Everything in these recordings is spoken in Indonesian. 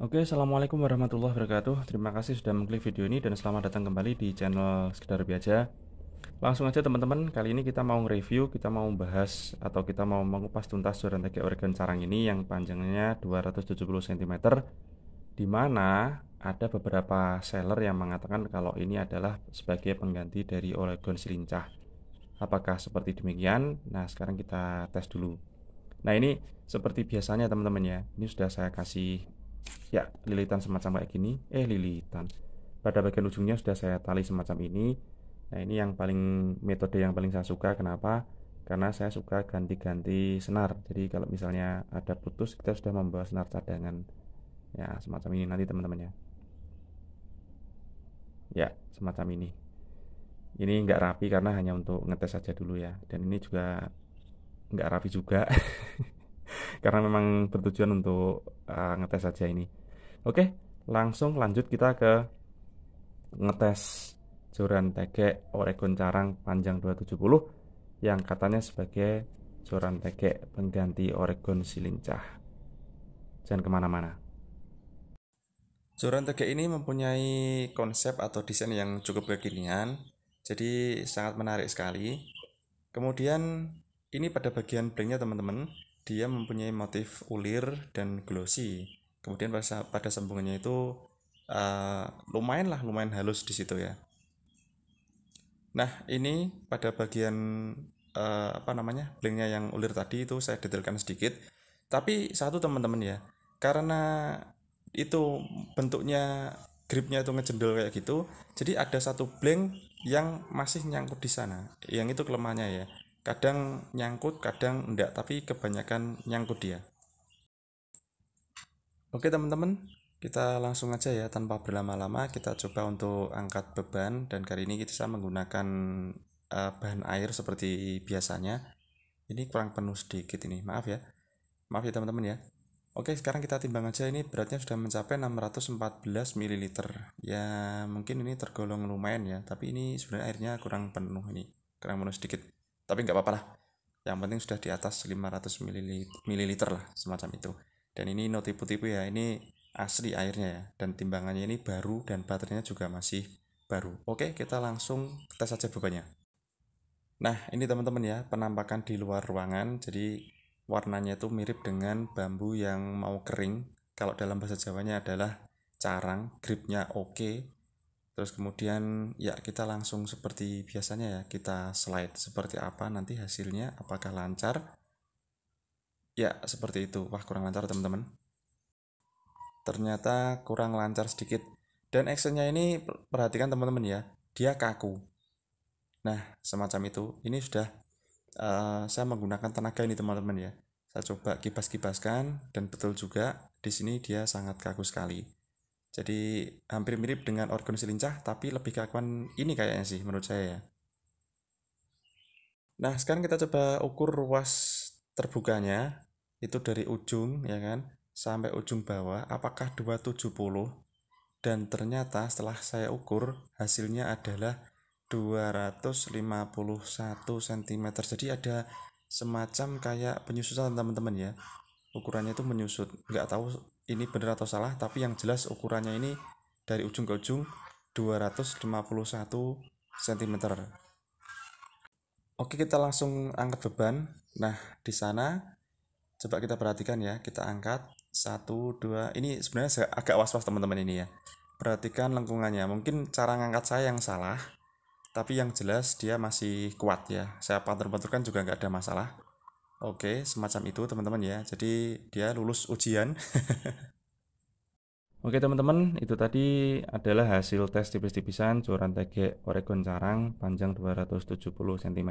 Oke, assalamualaikum warahmatullahi wabarakatuh. Terima kasih sudah mengklik video ini dan selamat datang kembali di channel Sekedar Biaja. Langsung aja teman-teman, kali ini kita mau nge-review, kita mau bahas atau kita mau mengupas tuntas joran tege Oregon Carang ini yang panjangnya 270 cm, di mana ada beberapa seller yang mengatakan kalau ini adalah sebagai pengganti dari Oregon Silincah. Apakah seperti demikian? Nah, sekarang kita tes dulu. Nah, ini seperti biasanya teman-teman ya. Ini sudah saya kasih ya lilitan semacam kayak gini. Lilitan. Pada bagian ujungnya sudah saya tali semacam ini. Nah, ini yang paling metode yang paling saya suka. Kenapa? Karena saya suka ganti-ganti senar. Jadi kalau misalnya ada putus, kita sudah membawa senar cadangan. Ya, semacam ini nanti teman-teman ya. Ya, semacam ini. Ini nggak rapi karena hanya untuk ngetes saja dulu ya. Dan ini juga nggak rapi juga karena memang bertujuan untuk ngetes saja ini. Oke, langsung lanjut kita ke ngetes joran tege Oregon Carang panjang 270 yang katanya sebagai joran tege pengganti Oregon Silincah. Jangan kemana-mana. Joran tege ini mempunyai konsep atau desain yang cukup kekinian, jadi sangat menarik sekali. Kemudian ini pada bagian blanknya teman-teman, dia mempunyai motif ulir dan glossy. Kemudian pada sambungannya itu lumayan halus di situ ya. Nah, ini pada bagian blanknya yang ulir tadi itu saya detailkan sedikit. Tapi satu teman-teman ya, karena itu bentuknya gripnya itu ngejendol kayak gitu, jadi ada satu blank yang masih nyangkut di sana. Yang itu kelemahannya ya. Kadang nyangkut, kadang enggak, tapi kebanyakan nyangkut dia. Oke teman-teman, kita langsung aja ya tanpa berlama-lama kita coba untuk angkat beban dan kali ini kita menggunakan bahan air seperti biasanya. Ini kurang penuh sedikit ini, maaf ya. Maaf ya teman-teman ya. Oke, sekarang kita timbang aja, ini beratnya sudah mencapai 614 ml. Ya, mungkin ini tergolong lumayan ya, tapi ini sebenarnya airnya kurang penuh ini. Kurang penuh sedikit. Tapi nggak apa-apa lah. Yang penting sudah di atas 500 ml lah, semacam itu. Dan ini no tipu-tipu ya, ini asli airnya ya. Dan timbangannya ini baru dan baterainya juga masih baru. Oke, kita langsung tes saja bebannya. Nah, ini teman-teman ya, penampakan di luar ruangan. Jadi warnanya itu mirip dengan bambu yang mau kering. Kalau dalam bahasa Jawanya adalah carang, gripnya oke. Terus kemudian ya kita langsung seperti biasanya ya, kita slide seperti apa nanti hasilnya, apakah lancar. Ya, seperti itu. Wah, kurang lancar teman-teman. Ternyata kurang lancar sedikit. Dan actionnya ini perhatikan teman-teman ya, dia kaku. Nah, semacam itu. Ini sudah saya menggunakan tenaga ini teman-teman ya. Saya coba kibas-kibaskan dan betul juga di sini dia sangat kaku sekali. Jadi hampir mirip dengan organ silincah tapi lebih kakuan ini kayaknya sih menurut saya ya. Nah, sekarang kita coba ukur ruas terbukanya itu dari ujung ya kan sampai ujung bawah apakah 270, dan ternyata setelah saya ukur hasilnya adalah 251 cm. Jadi ada semacam kayak penyusutan teman-teman ya. Ukurannya itu menyusut. Nggak tahu ini benar atau salah, tapi yang jelas ukurannya ini dari ujung ke ujung 251 cm. Oke, kita langsung angkat beban. Nah, di sana coba kita perhatikan ya, kita angkat 1, 2. Ini sebenarnya agak was-was teman-teman ini ya. Perhatikan lengkungannya. Mungkin cara ngangkat saya yang salah, tapi yang jelas dia masih kuat ya. Saya patur-paturkan juga nggak ada masalah. Oke, semacam itu teman-teman ya. Jadi dia lulus ujian. Oke teman-teman, itu tadi adalah hasil tes tipis-tipisan joran tege Oregon Carang panjang 270 cm.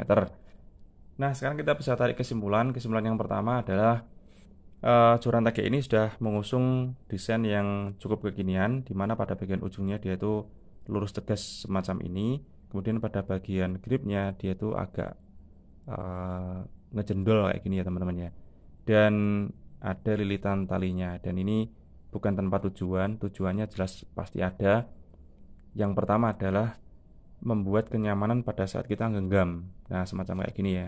Nah, sekarang kita bisa tarik kesimpulan. Kesimpulan yang pertama adalah joran tege ini sudah mengusung desain yang cukup kekinian, di mana pada bagian ujungnya dia itu lurus tegas semacam ini. Kemudian pada bagian gripnya dia itu agak ngejendol kayak gini ya teman-teman ya. Dan ada lilitan talinya. Dan ini bukan tanpa tujuan. Tujuannya jelas pasti ada. Yang pertama adalah membuat kenyamanan pada saat kita genggam. Nah, semacam kayak gini ya.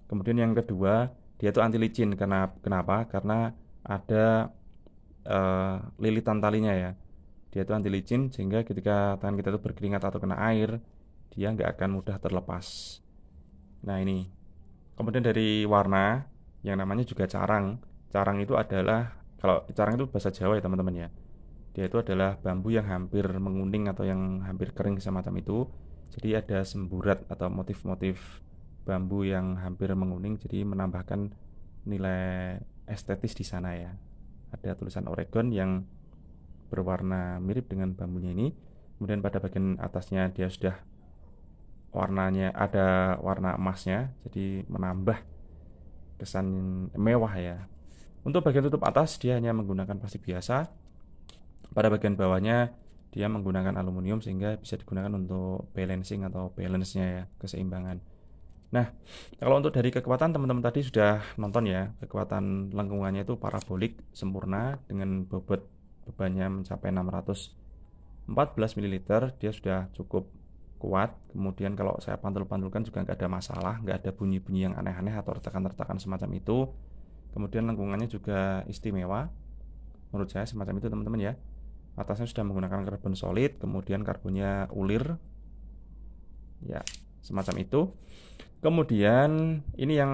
Kemudian yang kedua, dia itu anti licin. Kenapa? Karena ada lilitan talinya ya. Dia itu anti licin sehingga ketika tangan kita itu berkeringat atau kena air, dia nggak akan mudah terlepas. Nah ini, kemudian dari warna yang namanya juga carang. Carang itu adalah, kalau carang itu bahasa Jawa ya teman-teman ya. Dia itu adalah bambu yang hampir menguning atau yang hampir kering semacam itu. Jadi ada semburat atau motif-motif bambu yang hampir menguning, jadi menambahkan nilai estetis di sana ya. Ada tulisan Oregon yang berwarna mirip dengan bambunya ini. Kemudian pada bagian atasnya dia sudah warnanya ada warna emasnya, jadi menambah kesan mewah ya. Untuk bagian tutup atas dia hanya menggunakan plastik biasa. Pada bagian bawahnya dia menggunakan aluminium sehingga bisa digunakan untuk balancing atau balance-nya ya, keseimbangan. Nah, kalau untuk dari kekuatan teman-teman tadi sudah nonton ya, kekuatan lengkungannya itu parabolik sempurna dengan bobot bebannya mencapai 614 ml, dia sudah cukup kuat. Kemudian kalau saya pantul-pantulkan juga nggak ada masalah, nggak ada bunyi-bunyi yang aneh-aneh atau retakan-retakan semacam itu. Kemudian lengkungannya juga istimewa, menurut saya semacam itu teman-teman ya. Atasnya sudah menggunakan karbon solid, kemudian karbonnya ulir, ya semacam itu. Kemudian ini yang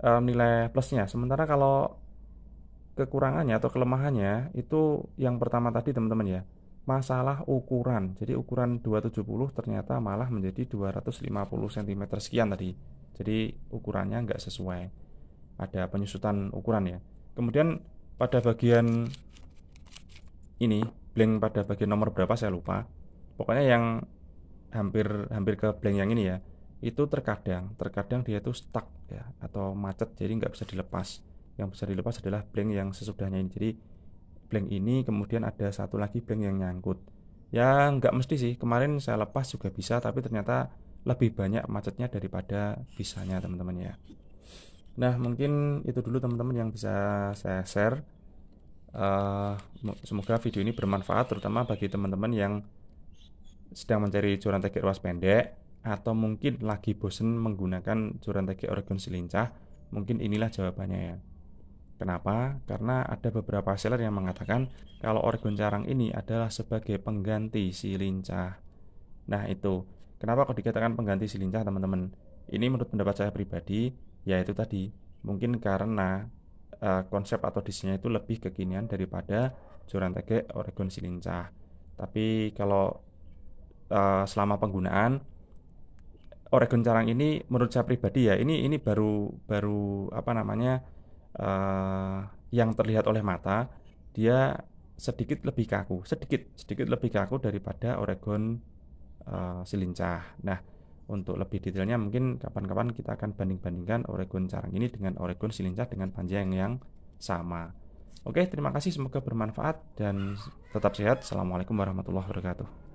nilai plusnya. Sementara kalau kekurangannya atau kelemahannya itu yang pertama tadi teman-teman ya, masalah ukuran. Jadi ukuran 270 ternyata malah menjadi 250 cm sekian tadi. Jadi ukurannya nggak sesuai. Ada penyusutan ukuran ya. Kemudian pada bagian ini, blank pada bagian nomor berapa saya lupa. Pokoknya yang hampir hampir ke blank yang ini ya, itu terkadang dia itu stuck ya atau macet, jadi nggak bisa dilepas. Yang bisa dilepas adalah blank yang sesudahnya ini. Jadi blank ini kemudian ada satu lagi blank yang nyangkut. Ya nggak mesti sih, kemarin saya lepas juga bisa, tapi ternyata lebih banyak macetnya daripada bisanya teman-teman ya. Nah mungkin itu dulu teman-teman yang bisa saya share. Eh, Semoga video ini bermanfaat terutama bagi teman-teman yang sedang mencari joran tegek ruas pendek atau mungkin lagi bosen menggunakan joran tegek Oregon silincah. Mungkin inilah jawabannya ya. Kenapa? Karena ada beberapa seller yang mengatakan kalau Oregon carang ini adalah sebagai pengganti silincah. Nah itu, kenapa kok dikatakan pengganti silincah teman-teman? Ini menurut pendapat saya pribadi, yaitu tadi mungkin karena konsep atau desainnya itu lebih kekinian daripada joran tegek Oregon silincah. Tapi kalau selama penggunaan Oregon carang ini menurut saya pribadi ya, ini baru baru apa namanya, uh, yang terlihat oleh mata, dia sedikit lebih kaku, sedikit sedikit lebih kaku daripada Oregon silincah. Nah untuk lebih detailnya mungkin kapan-kapan kita akan banding-bandingkan Oregon carang ini dengan Oregon silincah dengan panjang yang sama. Oke, terima kasih, semoga bermanfaat dan tetap sehat. Assalamualaikum warahmatullahi wabarakatuh.